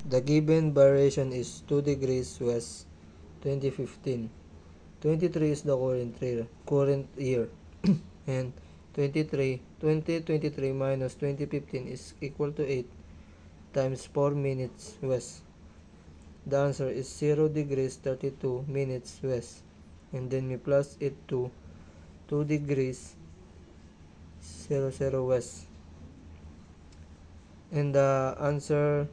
The given variation is 2 degrees west 2015. 23 is the current year. And 2023 minus 2015 is equal to 8 times 4 minutes west. The answer is 0 degrees 32 minutes west. And then we plus it to 2 degrees 00 west. And the answer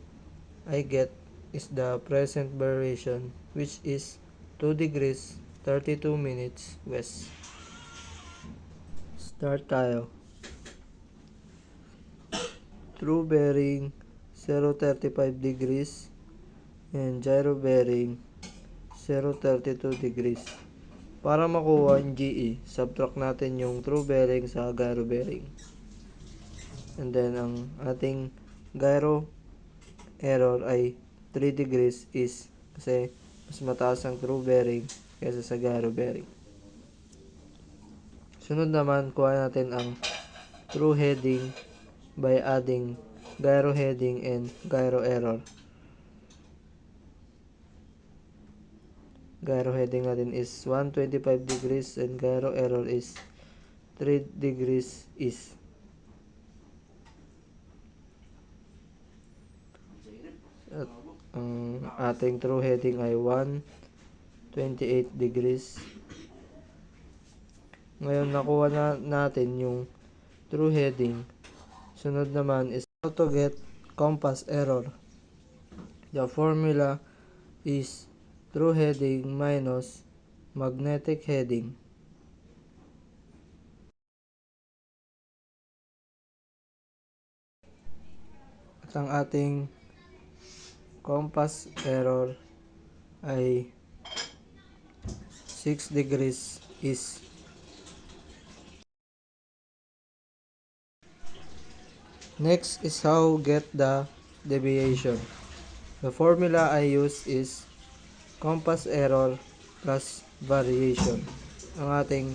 I get is the present variation, which is 2 degrees 32 minutes west. Start tayo. True bearing 0.35 degrees and gyro bearing 0.32 degrees. Para makuha ang GE, subtract natin yung true bearing sa gyro bearing. And then ang ating gyro error ay 3 degrees is kasi mas mataas ang true bearing kaysa sa gyro bearing. Sunod naman, kuha natin ang true heading by adding gyro heading and gyro error. Gyro heading natin is 125 degrees and gyro error is 3 degrees east. At ang ating true heading ay 128 degrees. Ngayon nakuha na natin yung true heading. Sunod naman is how to get compass error. The formula is true heading minus magnetic heading. At ang ating compass error ay 6 degrees east. Next is how get the deviation. The formula I use is compass error plus variation. Ang ating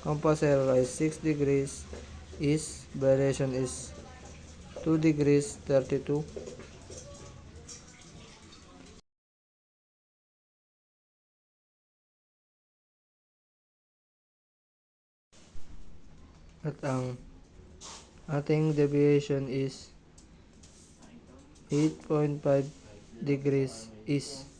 compass error ay 6 degrees east, variation is 2 degrees 32. At ang ating deviation is 8.5 degrees east.